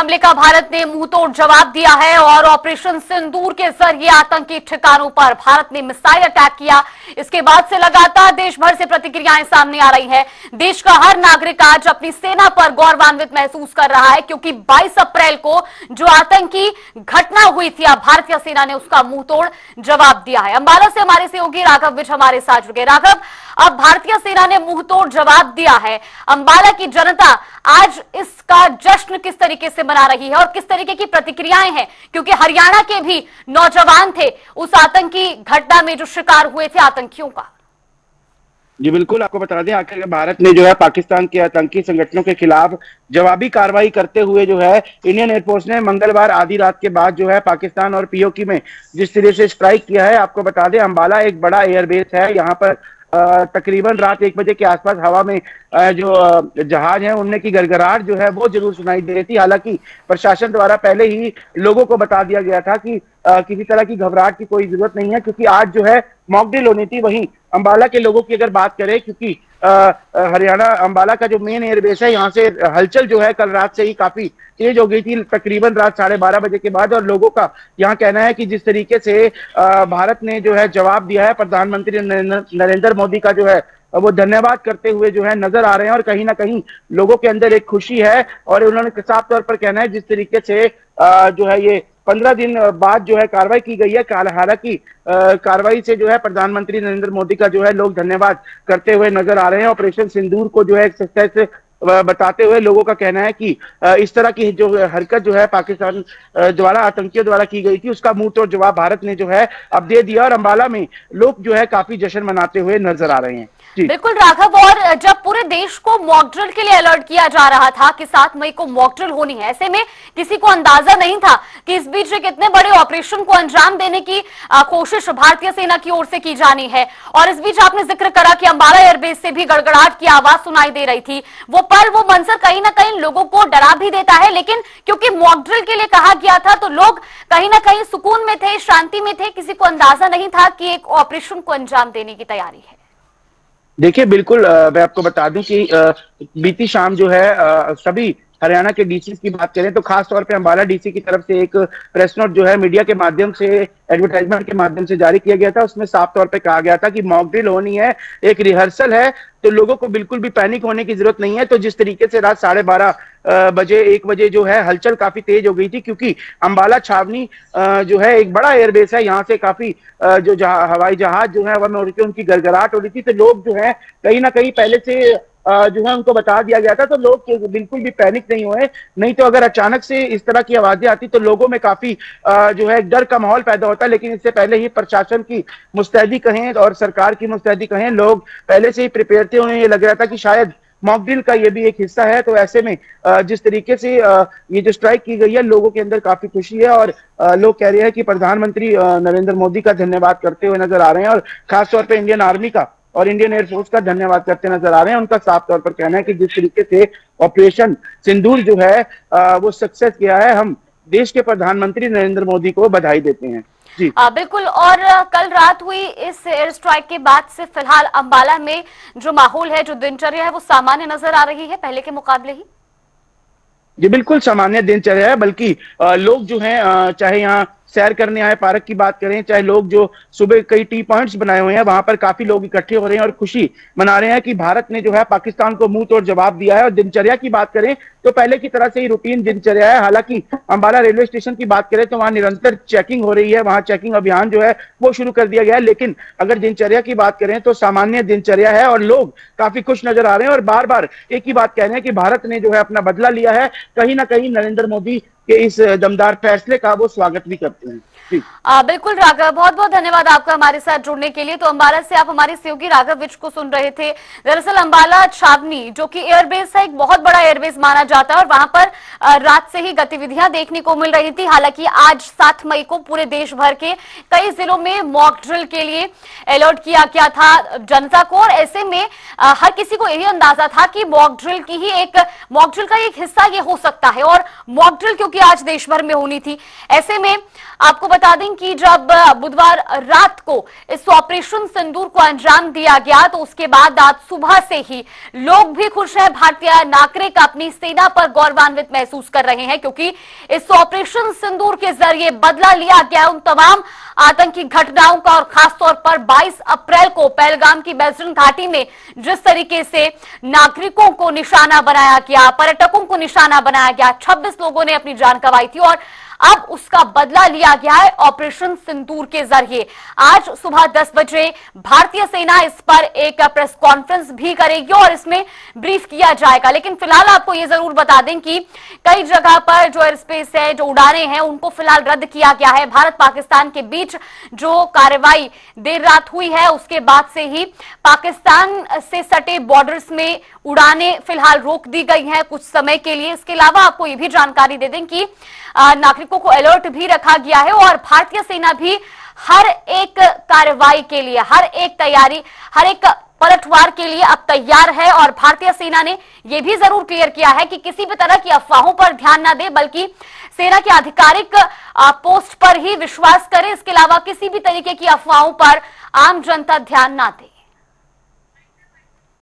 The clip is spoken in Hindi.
हमले का भारत ने मुंहतोड़ जवाब दिया है और ऑपरेशन सिंदूर के जरिए आतंकी ठिकानों पर भारत ने मिसाइल अटैक किया। इसके बाद से लगातार देश भर से प्रतिक्रियाएं सामने आ रही हैं। देश का हर नागरिक आज अपनी सेना पर गौरवान्वित महसूस कर रहा है, क्योंकि 22 अप्रैल को जो आतंकी घटना हुई थी, अब भारतीय सेना ने उसका मुंहतोड़ जवाब दिया है। अंबाला से हमारे सहयोगी राघव विज हमारे साथ जुड़ गए। राघव, अब भारतीय सेना ने मुंहतोड़ जवाब दिया है। अंबाला की जनता आज इसका जश्न किस तरीके से मना रही है और किस तरीके की प्रतिक्रियाएं हैं, क्योंकि हरियाणा के भी नौजवान थे उस आतंकी घटना में जो शिकार हुए थे आतंकियों का। जी बिल्कुल, आपको बता दें आखिर भारत ने जो है पाकिस्तान के आतंकी संगठनों के खिलाफ जवाबी कार्रवाई करते हुए जो है इंडियन एयरफोर्स ने मंगलवार आधी रात के बाद जो है पाकिस्तान और पीओके में जिस तरह से स्ट्राइक किया है। आपको बता दें अंबाला एक बड़ा एयरबेस है। यहाँ पर तकरीबन रात 1 बजे के आसपास हवा में जो जहाज है उनमें की गड़गड़ाहट जो है वो जरूर सुनाई दे रही थी। हालांकि प्रशासन द्वारा पहले ही लोगों को बता दिया गया था कि किसी तरह की घबराहट की कोई जरूरत नहीं है, क्योंकि आज जो है मॉक ड्रिल होनी थी। वहीं अंबाला के लोगों की अगर बात करें, क्योंकि हरियाणा अंबाला का जो मेन एयरबेस है, यहाँ से हलचल जो है कल रात से ही काफी तेज हो गई थी, तकरीबन रात 12:30 बजे के बाद। और लोगों का यहाँ कहना है कि जिस तरीके से भारत ने जो है जवाब दिया है, प्रधानमंत्री नरेंद्र मोदी का जो है वो धन्यवाद करते हुए जो है नजर आ रहे हैं। और कहीं ना कहीं लोगों के अंदर एक खुशी है और उन्होंने साफ तौर पर कहना है जिस तरीके से जो है ये 15 दिन बाद जो है कार्रवाई की गई है। हालांकि कार्रवाई से जो है प्रधानमंत्री नरेंद्र मोदी का जो है लोग धन्यवाद करते हुए नजर आ रहे हैं। ऑपरेशन सिंदूर को जो है एक सक्सेस बताते हुए लोगों का कहना है कि इस तरह की जो हरकत जो है पाकिस्तान द्वारा आतंकियों द्वारा की गई थी, उसका मुंहतोड़ जवाब भारत ने जो है अब दे दिया। और अंबाला में लोग जो है काफी जश्न मनाते हुए नजर आ रहे हैं। बिल्कुल राघव, और जब पूरे देश को मॉक ड्रिल के लिए अलर्ट किया जा रहा था कि 7 मई को मॉक ड्रिल होनी है, ऐसे में किसी को अंदाजा नहीं था कि इस बीच एक इतने बड़े ऑपरेशन को अंजाम देने की कोशिश भारतीय सेना की ओर से की जानी है। और इस बीच आपने जिक्र करा कि अंबाला एयरबेस से भी गड़गड़ाहट की आवाज सुनाई दे रही थी। वो पल, वो मंजर कहीं ना कहीं लोगों को डरा भी देता है, लेकिन क्योंकि मॉक ड्रिल के लिए कहा गया था तो लोग कहीं ना कहीं सुकून में थे, शांति में थे। किसी को अंदाजा नहीं था कि एक ऑपरेशन को अंजाम देने की तैयारी है। देखिए बिल्कुल, मैं आपको बता दूं कि बीती शाम जो है सभी हरियाणा के डीसी की बात करें तो खास तौर पे अंबाला डीसी की तरफ से एक प्रेस नोट जो है मीडिया के माध्यम से, एडवर्टाइजमेंट के माध्यम से जारी किया गया था। उसमें साफ तौर पे कहा गया था कि मॉक ड्रिल होनी है, एक रिहर्सल है, तो लोगों को बिल्कुल भी पैनिक होने की जरूरत नहीं है। तो जिस तरीके से रात 12:30 बजे 1 बजे जो है हलचल काफी तेज हो गई थी, क्योंकि अंबाला छावनी जो है एक बड़ा एयरबेस है, यहाँ से काफी जो हवाई जहाज जो है हवा में उनकी गड़गड़ाहट हो रही थी। तो लोग जो है कहीं ना कहीं पहले से जो है उनको बता दिया गया था, तो लोग बिल्कुल भी पैनिक नहीं हुए। नहीं तो अगर अचानक से इस तरह की आवाजें आती तो लोगों में काफी जो है डर का माहौल पैदा होता। लेकिन इससे पहले ही प्रशासन की मुस्तैदी कहें और सरकार की मुस्तैदी कहें, लोग पहले से ही प्रिपेयर थे। उन्हें ये लग रहा था कि शायद मॉक ड्रिल का ये भी एक हिस्सा है। तो ऐसे में जिस तरीके से ये जो स्ट्राइक की गई है, लोगों के अंदर काफी खुशी है और लोग कह रहे हैं कि प्रधानमंत्री नरेंद्र मोदी का धन्यवाद करते हुए नजर आ रहे हैं और खासतौर पर इंडियन आर्मी का और इंडियन एयरफोर्स का धन्यवाद करते नजर आ रहे हैं। उनका साफ तौर पर कहना है कि जिस तरीके से ऑपरेशन सिंदूर जो है वो सक्सेस किया है, हम देश के प्रधानमंत्री नरेंद्र मोदी को बधाई देते हैं। जी बिल्कुल। और कल रात हुई इस एयर स्ट्राइक के बाद से फिलहाल अंबाला में जो माहौल है, जो दिनचर्या है, वो सामान्य नजर आ रही है पहले के मुकाबले ही? जी बिल्कुल सामान्य दिनचर्या है, बल्कि लोग जो हैं चाहे यहाँ सैर करने आए, पार्क की बात करें, चाहे लोग जो सुबह कई टी पॉइंट्स बनाए हुए हैं वहां पर काफी लोग इकट्ठे हो रहे हैं और खुशी मना रहे हैं कि भारत ने जो है पाकिस्तान को मुंह तोड़ जवाब दिया है। और दिनचर्या की बात करें तो पहले की तरह से ही रूटीन दिनचर्या है। हालांकि अंबाला रेलवे स्टेशन की बात करें तो वहां निरंतर चेकिंग हो रही है, वहां चेकिंग अभियान जो है वो शुरू कर दिया गया है। लेकिन अगर दिनचर्या की बात करें तो सामान्य दिनचर्या है और लोग काफी खुश नजर आ रहे हैं और बार बार एक ही बात कह रहे हैं कि भारत ने जो है अपना बदला लिया है। कहीं ना कहीं नरेंद्र मोदी के इस दमदार फैसले का वो स्वागत भी करते हैं। बिल्कुल राघव, बहुत बहुत धन्यवाद आपका हमारे साथ जुड़ने के लिए। तो अंबाला से आप हमारे सहयोगी राघव विज को सुन रहे थे। दरअसल अंबाला छावनी जो कि एयरबेस है, एक बहुत बड़ा एयरबेस माना जाता है और वहां पर रात से ही गतिविधियां देखने को मिल रही थी। हालांकि आज 7 मई को पूरे देश भर के कई जिलों में मॉक ड्रिल के लिए अलर्ट किया गया था जनता को। और ऐसे में हर किसी को यही अंदाजा था कि मॉक ड्रिल का एक हिस्सा ये हो सकता है। और मॉक ड्रिल क्योंकि आज देश भर में होनी थी, ऐसे में आपको बता दें कि जब बुधवार रात को इस ऑपरेशन सिंदूर को अंजाम दिया गया तो उसके बाद आज सुबह से ही लोग भी खुश हैं। भारतीय नागरिक अपनी सेना पर गौरवान्वित महसूस कर रहे हैं, क्योंकि इस ऑपरेशन सिंदूर के जरिए बदला लिया गया उन तमाम आतंकी घटनाओं का, और खासतौर पर 22 अप्रैल को पहलगाम की बैजरंग घाटी में जिस तरीके से नागरिकों को निशाना बनाया गया, पर्यटकों को निशाना बनाया गया, 26 लोगों ने अपनी जान गंवाई थी और अब उसका बदला लिया गया है ऑपरेशन सिंदूर के जरिए। आज सुबह 10 बजे भारतीय सेना इस पर एक प्रेस कॉन्फ्रेंस भी करेगी और इसमें ब्रीफ किया जाएगा। लेकिन फिलहाल आपको यह जरूर बता दें कि कई जगह पर जो एयर स्पेस है, जो उड़ानें हैं, उनको फिलहाल रद्द किया गया है। भारत पाकिस्तान के बीच जो कार्रवाई देर रात हुई है उसके बाद से ही पाकिस्तान से सटे बॉर्डर्स में उड़ानें फिलहाल रोक दी गई हैं कुछ समय के लिए। इसके अलावा आपको ये भी जानकारी दे दें कि नागरिकों को अलर्ट भी रखा गया है और भारतीय सेना भी हर एक कार्रवाई के लिए, हर एक तैयारी, हर एक पलटवार के लिए अब तैयार है। और भारतीय सेना ने यह भी जरूर क्लियर किया है कि किसी भी तरह की अफवाहों पर ध्यान न दे, बल्कि सेना के आधिकारिक पोस्ट पर ही विश्वास करे। इसके अलावा किसी भी तरीके की अफवाहों पर आम जनता ध्यान न दे।